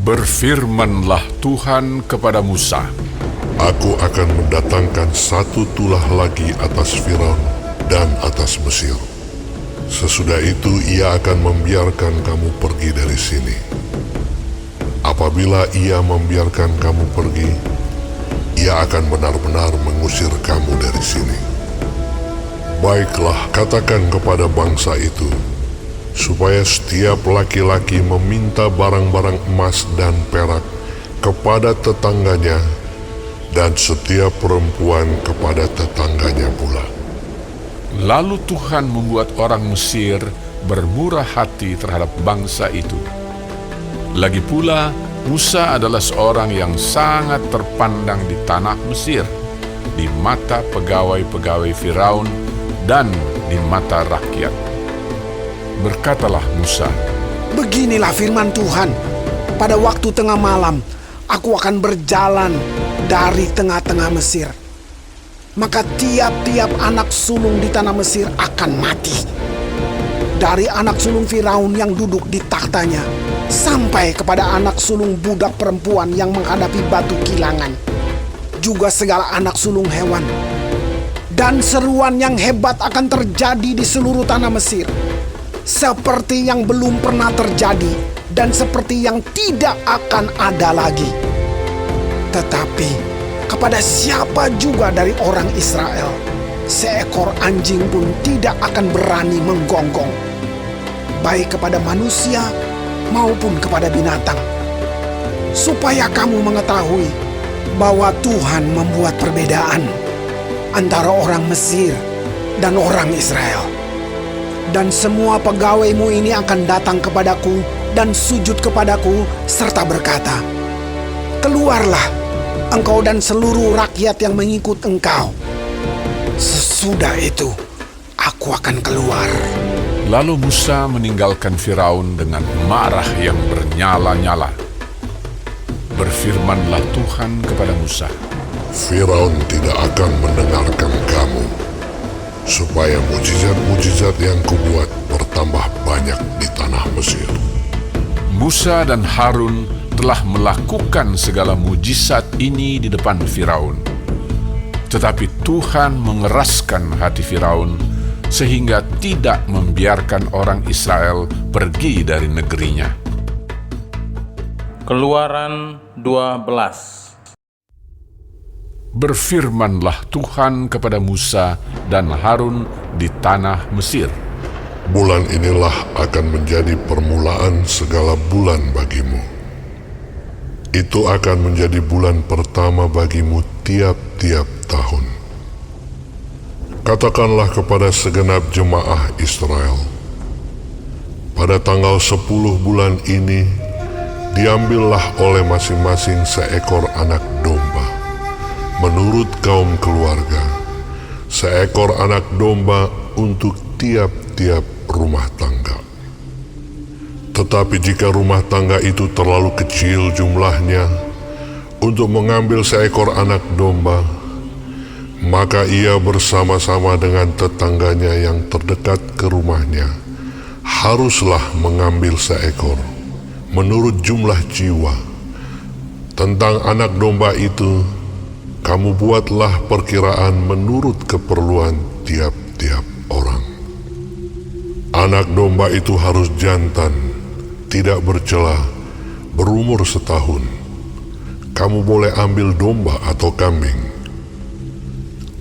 Berfirmanlah Tuhan kepada Musa, Aku akan mendatangkan satu tulah lagi atas Firaun dan atas Mesir. Sesudah itu ia akan membiarkan kamu pergi dari sini. Apabila ia membiarkan kamu pergi, ia akan benar-benar mengusir kamu dari sini. Baiklah, katakan kepada bangsa itu, supaya setiap laki-laki meminta barang-barang emas dan perak kepada tetangganya, dan setiap perempuan kepada tetangganya pula. Lalu Tuhan membuat orang Mesir bermurah hati terhadap bangsa itu. Lagi pula, Musa adalah seorang yang sangat terpandang di tanah Mesir, di mata pegawai-pegawai Firaun dan di mata rakyat. Berkatalah Musa, Beginilah firman Tuhan, pada waktu tengah malam, aku akan berjalan dari tengah-tengah Mesir. Maka tiap-tiap anak sulung di tanah Mesir akan mati. Dari anak sulung Firaun yang duduk di tahtanya, sampai kepada anak sulung budak perempuan yang menghadapi batu kilangan, juga segala anak sulung hewan. Dan seruan yang hebat akan terjadi di seluruh tanah Mesir, seperti yang belum pernah terjadi dan seperti yang tidak akan ada lagi. Tetapi kepada siapa juga dari orang Israel, seekor anjing pun tidak akan berani menggonggong, baik kepada manusia maupun kepada binatang. Supaya kamu mengetahui bahwa Tuhan membuat perbedaan antara orang Mesir dan orang Israel. Dan semua pegawaimu ini akan datang kepadaku dan sujud kepadaku serta berkata, Keluarlah, engkau dan seluruh rakyat yang mengikut engkau. Sesudah itu, aku akan keluar. lalu Musa meninggalkan Firaun dengan marah yang bernyala-nyala. Berfirmanlah Tuhan kepada Musa, Firaun tidak akan mendengarkan kamu, supaya mujizat-mujizat yang kubuat bertambah banyak di tanah Mesir. Musa dan Harun telah melakukan segala mujizat ini di depan Firaun. Tetapi Tuhan mengeraskan hati Firaun sehingga tidak membiarkan orang Israel pergi dari negerinya. Keluaran 12. Berfirmanlah Tuhan kepada Musa dan Harun di tanah Mesir, Bulan inilah akan menjadi permulaan segala bulan bagimu. Itu akan menjadi bulan pertama bagimu tiap-tiap tahun. Katakanlah kepada segenap jemaah Israel, pada tanggal 10 bulan ini, diambillah oleh masing-masing seekor anak domba, menurut kaum keluarga, seekor anak domba untuk tiap-tiap rumah tangga. Tetapi jika rumah tangga itu terlalu kecil jumlahnya untuk mengambil seekor anak domba, maka ia bersama-sama dengan tetangganya yang terdekat ke rumahnya haruslah mengambil seekor menurut jumlah jiwa. Tentang anak domba itu, kamu buatlah perkiraan menurut keperluan tiap-tiap orang. Anak domba itu harus jantan, tidak bercela, berumur setahun. Kamu boleh ambil domba atau kambing.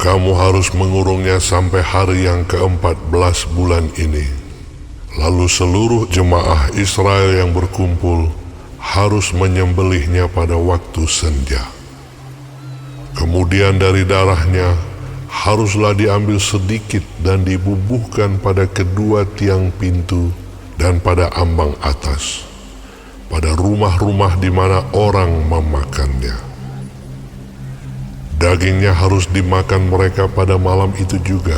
Kamu harus mengurungnya sampai hari yang ke-14 bulan ini. Lalu seluruh jemaah Israel yang berkumpul harus menyembelihnya pada waktu senja. Kemudian dari darahnya haruslah diambil sedikit dan dibubuhkan pada kedua tiang pintu dan pada ambang atas, pada rumah-rumah di mana orang memakannya. Dagingnya harus dimakan mereka pada malam itu juga.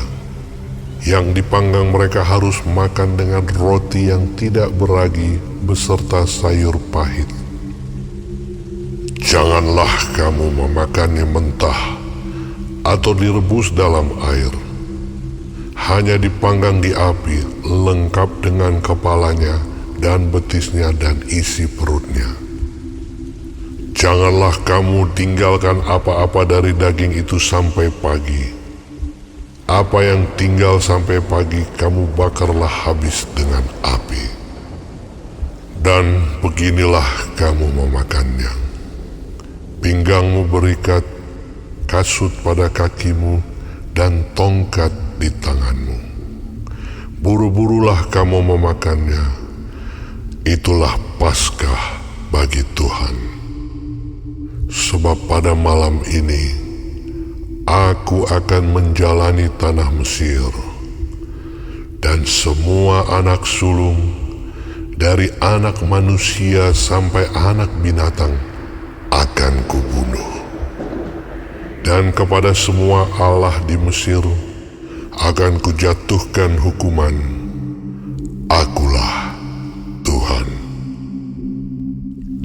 Yang dipanggang mereka harus makan dengan roti yang tidak beragi beserta sayur pahit. Janganlah kamu memakannya mentah atau direbus dalam air. Hanya dipanggang di api, lengkap dengan kepalanya dan betisnya dan isi perutnya. Janganlah kamu tinggalkan apa-apa dari daging itu sampai pagi. Apa yang tinggal sampai pagi kamu bakarlah habis dengan api. Dan beginilah kamu memakannya. Pinggangmu berikat, kasut pada kakimu, dan tongkat di tanganmu. Buru-burulah kamu memakannya. Itulah Paskah bagi Tuhan. Sebab pada malam ini aku akan menjalani tanah Mesir, dan semua anak sulung dari anak manusia sampai anak binatang akan kubunuh. Dan kepada semua allah di Mesir akan kujatuhkan hukuman. Akulah Tuhan.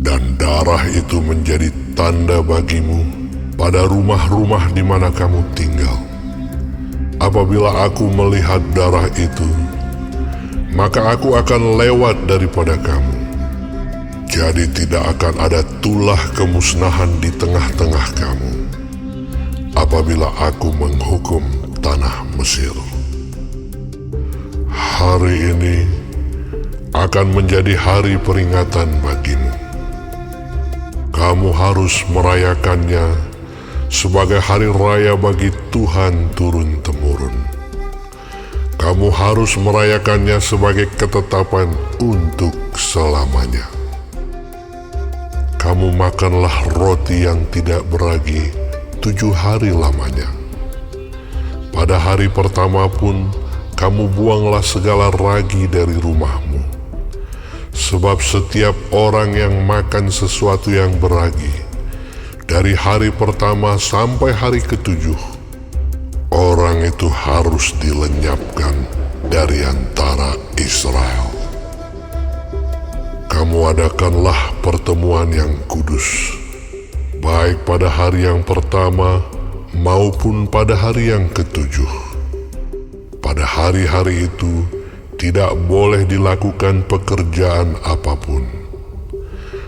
Dan darah itu menjadi tanda bagimu pada rumah-rumah di mana kamu tinggal. Apabila aku melihat darah itu, maka aku akan lewat daripada kamu. Jadi tidak akan ada tulah kemusnahan di tengah-tengah kamu apabila aku menghukum tanah Mesir. Hari ini akan menjadi hari peringatan bagimu. Kamu harus merayakannya sebagai hari raya bagi Tuhan turun-temurun. Kamu harus merayakannya sebagai ketetapan untuk selamanya. Kamu makanlah roti yang tidak beragi 7 hari lamanya. Pada hari pertama pun kamu buanglah segala ragi dari rumahmu. Sebab setiap orang yang makan sesuatu yang beragi, dari hari pertama sampai hari ke-7, orang itu harus dilenyapkan dari antara Israel. Kamu adakanlah pertemuan yang kudus, baik pada hari yang pertama maupun pada hari yang ke-7. Pada hari-hari itu tidak boleh dilakukan pekerjaan apapun.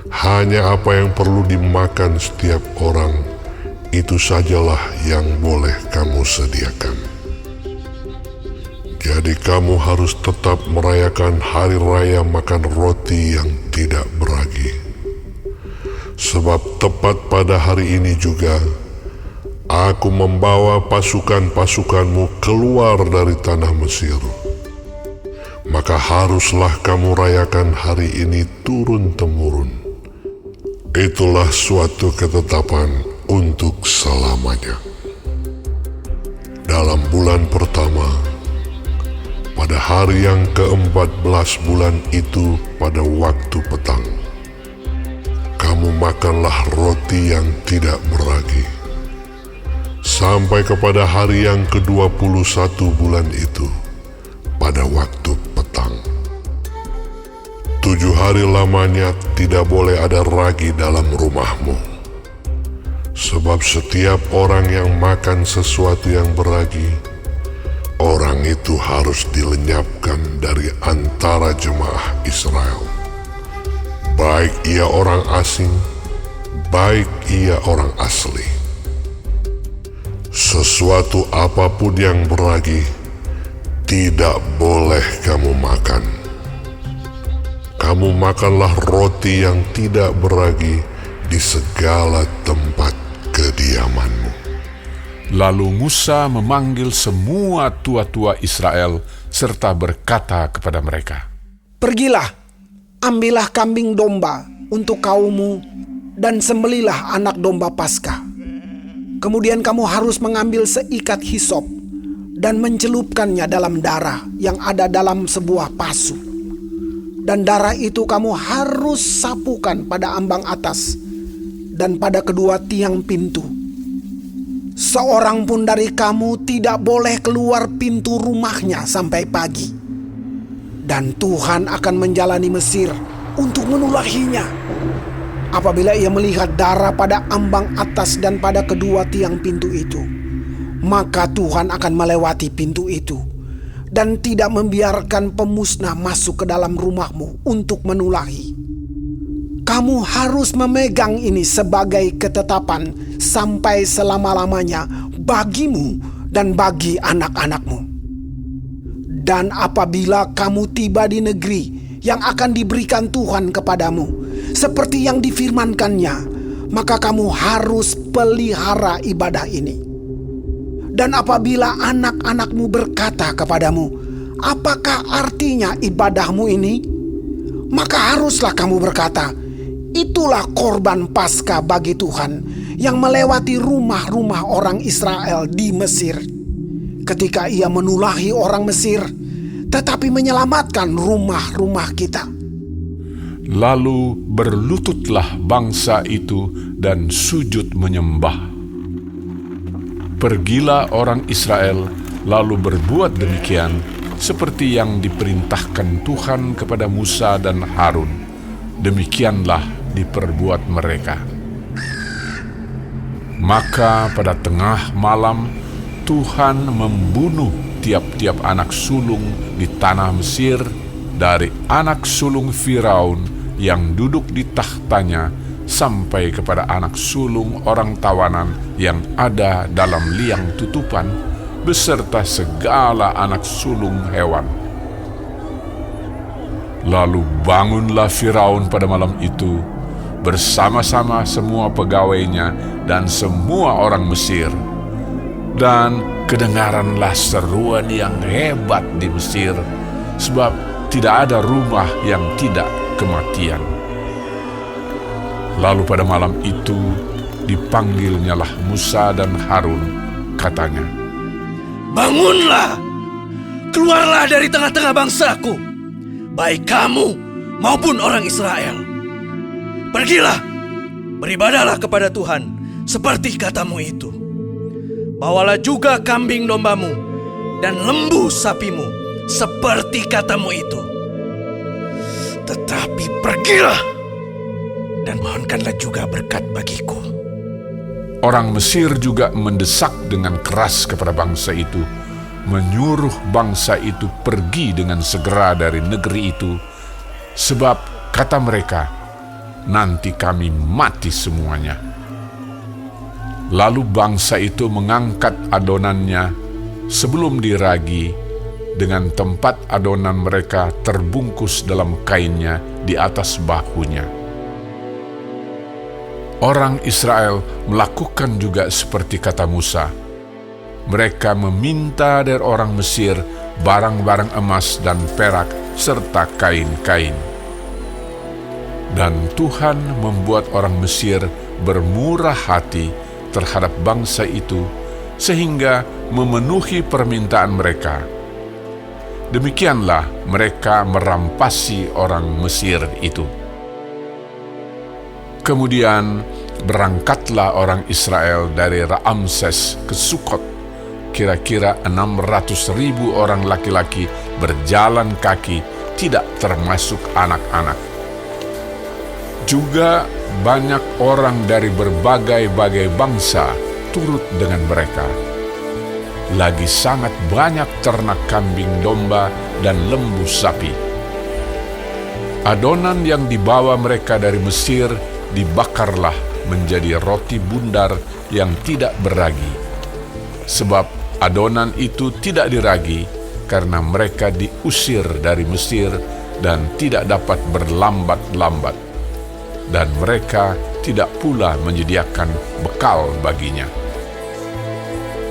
Hanya apa yang perlu dimakan setiap orang, itu sajalah yang boleh kamu sediakan. Jadi kamu harus tetap merayakan hari raya makan roti yang tidak beragi. Sebab tepat pada hari ini juga, aku membawa pasukan-pasukanmu keluar dari tanah Mesir. Maka haruslah kamu rayakan hari ini turun-temurun. Itulah suatu ketetapan untuk selamanya. Dalam bulan pertama, pada hari yang ke-14 bulan itu pada waktu petang, kamu makanlah roti yang tidak beragi. Sampai kepada hari yang ke-21 bulan itu, pada waktu petang. 7 hari lamanya tidak boleh ada ragi dalam rumahmu. Sebab setiap orang yang makan sesuatu yang beragi, orang itu harus dilenyapkan dari antara jemaah Israel. Baik ia orang asing, baik ia orang asli. Sesuatu apapun yang beragi tidak boleh kamu makan. Kamu makanlah roti yang tidak beragi di segala tempat kediamanmu. Lalu Musa memanggil semua tua-tua Israel serta berkata kepada mereka, Pergilah, ambillah kambing domba untuk kaummu dan sembelilah anak domba Paskah. Kemudian kamu harus mengambil seikat hisop dan mencelupkannya dalam darah yang ada dalam sebuah pasu. Dan darah itu kamu harus sapukan pada ambang atas dan pada kedua tiang pintu. Seorang pun dari kamu tidak boleh keluar pintu rumahnya sampai pagi. Dan Tuhan akan menjalani Mesir untuk menulahinya. Apabila ia melihat darah pada ambang atas dan pada kedua tiang pintu itu, maka Tuhan akan melewati pintu itu dan tidak membiarkan pemusnah masuk ke dalam rumahmu untuk menulahi. Kamu harus memegang ini sebagai ketetapan sampai selama-lamanya bagimu dan bagi anak-anakmu. Dan apabila kamu tiba di negeri yang akan diberikan Tuhan kepadamu, seperti yang difirmankannya, maka kamu harus pelihara ibadah ini. Dan apabila anak-anakmu berkata kepadamu, apakah artinya ibadahmu ini? Maka haruslah kamu berkata, itulah korban Paskah bagi Tuhan yang melewati rumah-rumah orang Israel di Mesir, ketika ia menulahi orang Mesir, tetapi menyelamatkan rumah-rumah kita. Lalu berlututlah bangsa itu dan sujud menyembah. Pergilah orang Israel lalu berbuat demikian seperti yang diperintahkan Tuhan kepada Musa dan Harun. Demikianlah diperbuat mereka. Maka pada tengah malam Tuhan membunuh tiap-tiap anak sulung di tanah Mesir, dari anak sulung Firaun yang duduk di tahtanya sampai kepada anak sulung orang tawanan yang ada dalam liang tutupan, beserta segala anak sulung hewan. Lalu bangunlah Firaun pada malam itu bersama-sama semua pegawainya dan semua orang Mesir. Dan kedengaranlah seruan yang hebat di Mesir, sebab tidak ada rumah yang tidak kematian. Lalu pada malam itu dipanggilnyalah Musa dan Harun, katanya, "Bangunlah, keluarlah dari tengah-tengah bangsaku, baik kamu maupun orang Israel. Pergilah, beribadahlah kepada Tuhan seperti katamu itu. Bawalah juga kambing dombamu dan lembu sapimu seperti katamu itu. Tetapi pergilah dan mohonkanlah juga berkat bagiku." Orang Mesir juga mendesak dengan keras kepada bangsa itu, menyuruh bangsa itu pergi dengan segera dari negeri itu, sebab kata mereka, nanti kami mati semuanya. Lalu bangsa itu mengangkat adonannya sebelum diragi, dengan tempat adonan mereka terbungkus dalam kainnya di atas bahunya. Orang Israel melakukan juga seperti kata Musa. Mereka meminta dari orang Mesir barang-barang emas dan perak serta kain-kain. Dan Tuhan membuat orang Mesir bermurah hati terhadap bangsa itu, sehingga memenuhi permintaan mereka. Demikianlah mereka merampasi orang Mesir itu. Kemudian berangkatlah orang Israel dari Ramses ke Sukot, kira-kira 600.000 orang laki-laki berjalan kaki, tidak termasuk anak-anak. Juga banyak orang dari berbagai-bagai bangsa turut dengan mereka. Lagi sangat banyak ternak kambing domba dan lembu sapi. Adonan yang dibawa mereka dari Mesir dibakarlah menjadi roti bundar yang tidak beragi. Sebab adonan itu tidak diragi karena mereka diusir dari Mesir dan tidak dapat berlambat-lambat. Dan mereka tidak pula menyediakan bekal baginya.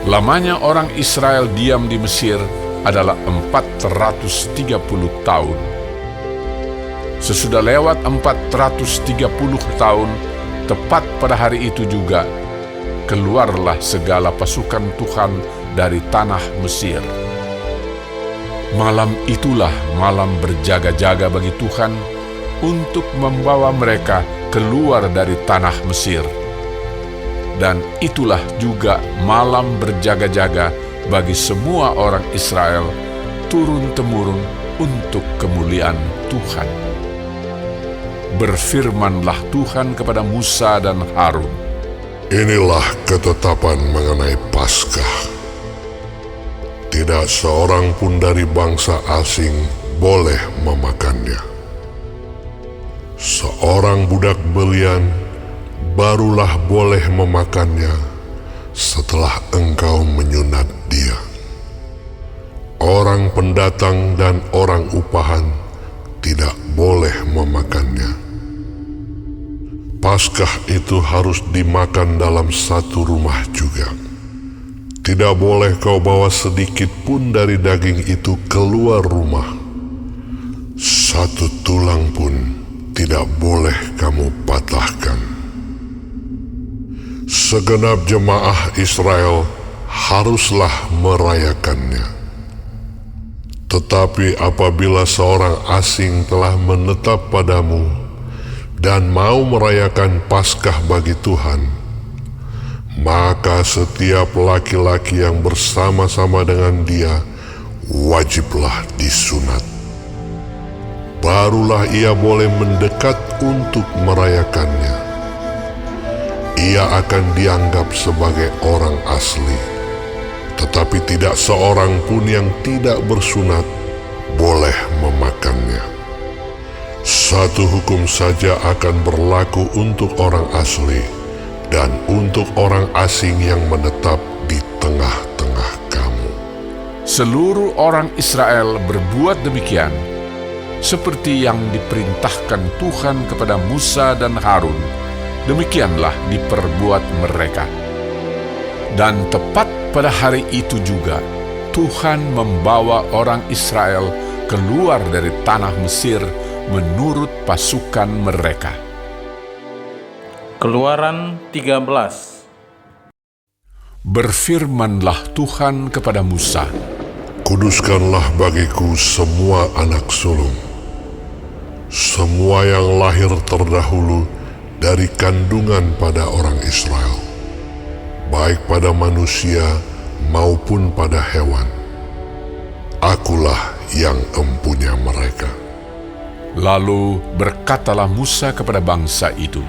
Lamanya orang Israel diam di Mesir adalah 430 tahun. Sesudah lewat 430 tahun, tepat pada hari itu juga, keluarlah segala pasukan Tuhan dari tanah Mesir. Malam itulah malam berjaga-jaga bagi Tuhan untuk membawa mereka keluar dari tanah Mesir. Dan itulah juga malam berjaga-jaga bagi semua orang Israel turun-temurun untuk kemuliaan Tuhan. Berfirmanlah Tuhan kepada Musa dan Harun, Inilah ketetapan mengenai Paskah. Tidak seorang pun dari bangsa asing boleh memakannya. Seorang budak belian barulah boleh memakannya setelah engkau menyunat dia. Orang pendatang dan orang upahan tidak boleh memakannya. Paskah itu harus dimakan dalam satu rumah juga. Tidak boleh kau bawa sedikit pun dari daging itu keluar rumah. Satu tulang pun tidak boleh kamu patahkan. Segenap jemaah Israel haruslah merayakannya. Tetapi apabila seorang asing telah menetap padamu dan mau merayakan Paskah bagi Tuhan, maka setiap laki-laki yang bersama-sama dengan dia wajiblah disunat. Barulah ia boleh mendekat untuk merayakannya. Ia akan dianggap sebagai orang asli. Tetapi tidak seorang pun yang tidak bersunat boleh memakannya. Satu hukum saja akan berlaku untuk orang asli dan untuk orang asing yang menetap di tengah-tengah kamu. Seluruh orang Israel berbuat demikian, seperti yang diperintahkan Tuhan kepada Musa dan Harun, demikianlah diperbuat mereka. Dan tepat pada hari itu juga, Tuhan membawa orang Israel keluar dari tanah Mesir menurut pasukan mereka. Keluaran 13. Berfirmanlah Tuhan kepada Musa, Kuduskanlah bagiku semua anak sulung, semua yang lahir terdahulu dari kandungan pada orang Israel, baik pada manusia maupun pada hewan. Akulah yang empunya mereka. Lalu berkatalah Musa kepada bangsa itu,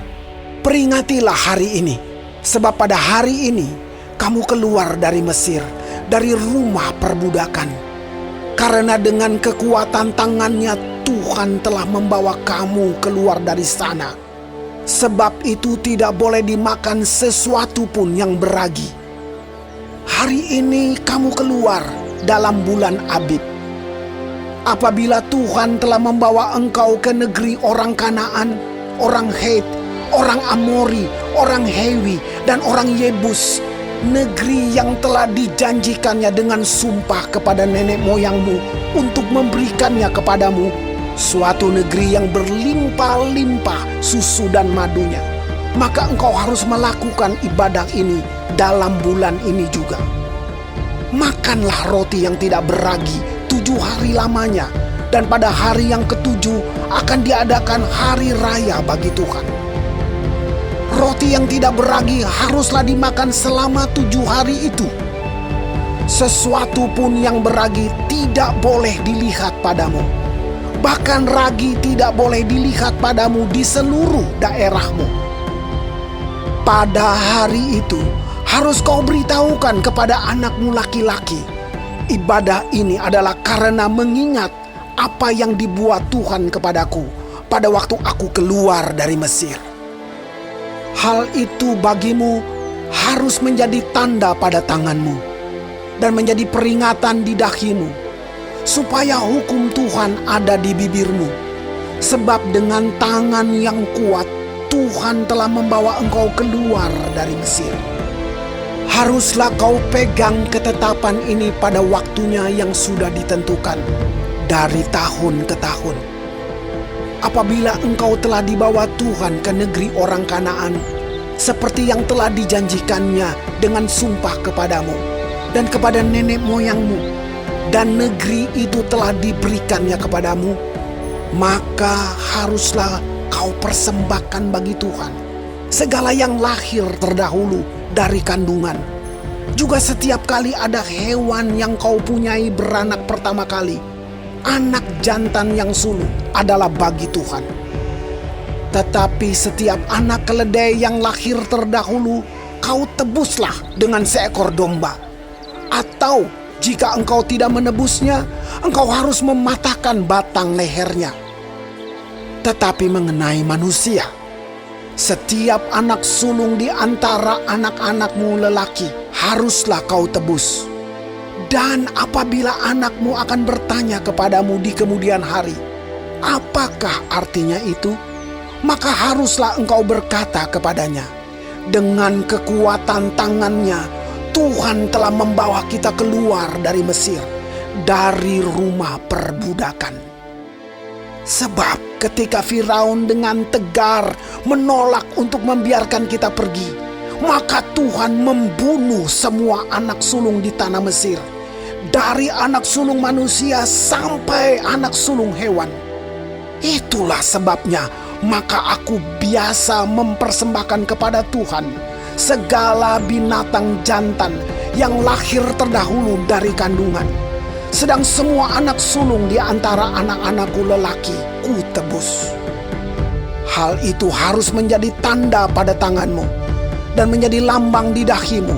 Peringatilah hari ini, sebab pada hari ini kamu keluar dari Mesir, dari rumah perbudakan. Karena dengan kekuatan tangannya Tuhan telah membawa kamu keluar dari sana. Sebab itu tidak boleh dimakan sesuatu pun yang beragi. Hari ini kamu keluar dalam bulan Abib. Apabila Tuhan telah membawa engkau ke negeri orang Kanaan, orang Het, orang Amori, orang Hewi, dan orang Yebus, negeri yang telah dijanjikannya dengan sumpah kepada nenek moyangmu untuk memberikannya kepadamu, suatu negeri yang berlimpah-limpah susu dan madunya. Maka engkau harus melakukan ibadah ini dalam bulan ini juga. Makanlah roti yang tidak beragi 7 hari lamanya, dan pada hari yang ke-7 akan diadakan hari raya bagi Tuhan. Roti yang tidak beragi haruslah dimakan selama 7 hari itu. Sesuatu pun yang beragi tidak boleh dilihat padamu. Bahkan ragi tidak boleh dilihat padamu di seluruh daerahmu. Pada hari itu harus kau beritahukan kepada anakmu laki-laki. Ibadah ini adalah karena mengingat apa yang dibuat Tuhan kepadaku pada waktu aku keluar dari Mesir. Hal itu bagimu harus menjadi tanda pada tanganmu dan menjadi peringatan di dahimu, supaya hukum Tuhan ada di bibirmu. Sebab dengan tangan yang kuat Tuhan telah membawa engkau keluar dari Mesir. Haruslah kau pegang ketetapan ini pada waktunya yang sudah ditentukan dari tahun ke tahun. Apabila engkau telah dibawa Tuhan ke negeri orang Kanaan, seperti yang telah dijanjikannya dengan sumpah kepadamu dan kepada nenek moyangmu, dan negeri itu telah diberikannya kepadamu, maka haruslah kau persembahkan bagi Tuhan segala yang lahir terdahulu dari kandungan. Juga setiap kali ada hewan yang kau punyai beranak pertama kali, anak jantan yang sulung adalah bagi Tuhan. Tetapi setiap anak keledai yang lahir terdahulu kau tebuslah dengan seekor domba. Atau jika engkau tidak menebusnya, engkau harus mematahkan batang lehernya. Tetapi mengenai manusia, setiap anak sulung di antara anak-anakmu lelaki haruslah kau tebus. Dan apabila anakmu akan bertanya kepadamu di kemudian hari, apakah artinya itu? Maka haruslah engkau berkata kepadanya, dengan kekuatan tangannya Tuhan telah membawa kita keluar dari Mesir, dari rumah perbudakan. Sebab ketika Firaun dengan tegar menolak untuk membiarkan kita pergi, maka Tuhan membunuh semua anak sulung di tanah Mesir, dari anak sulung manusia sampai anak sulung hewan. Itulah sebabnya maka aku biasa mempersembahkan kepada Tuhan segala binatang jantan yang lahir terdahulu dari kandungan. Sedang semua anak sulung di antara anak-anakku lelaki ku tebus. Hal itu harus menjadi tanda pada tanganmu dan menjadi lambang di dahimu,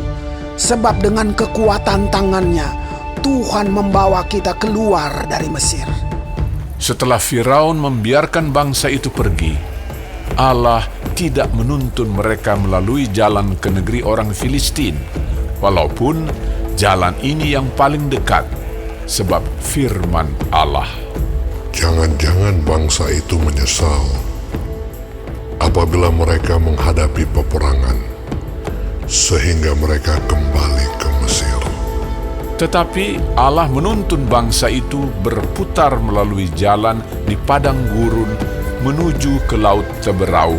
sebab dengan kekuatan tangannya Tuhan membawa kita keluar dari Mesir. Setelah Firaun membiarkan bangsa itu pergi, Allah tidak menuntun mereka melalui jalan ke negeri orang Filistin, walaupun jalan ini yang paling dekat, sebab firman Allah, Jangan-jangan bangsa itu menyesal apabila mereka menghadapi peperangan, sehingga mereka kembali ke Mesir. Tetapi Allah menuntun bangsa itu berputar melalui jalan di padang gurun menuju ke Laut Teberau.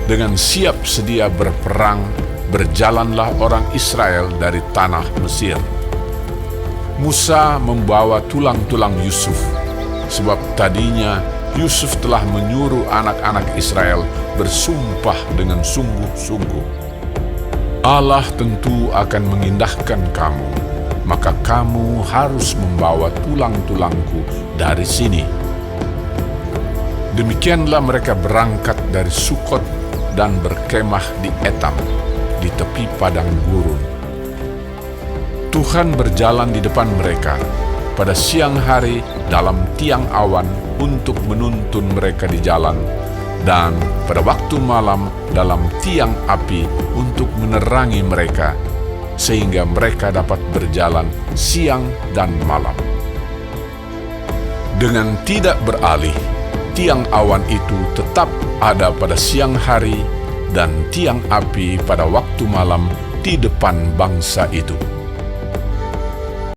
Dengan siap sedia berperang, berjalanlah orang Israel dari tanah Mesir. Musa membawa tulang-tulang Yusuf, sebab tadinya Yusuf telah menyuruh anak-anak Israel bersumpah dengan sungguh-sungguh. Allah tentu akan mengindahkan kamu, maka kamu harus membawa tulang-tulangku dari sini. Demikianlah mereka berangkat dari Sukot dan berkemah di Etam, di tepi padang gurun. Tuhan berjalan di depan mereka pada siang hari dalam tiang awan untuk menuntun mereka di jalan, dan pada waktu malam dalam tiang api untuk menerangi mereka, sehingga mereka dapat berjalan siang dan malam. Dengan tidak beralih, tiang awan itu tetap ada pada siang hari dan tiang api pada waktu malam di depan bangsa itu.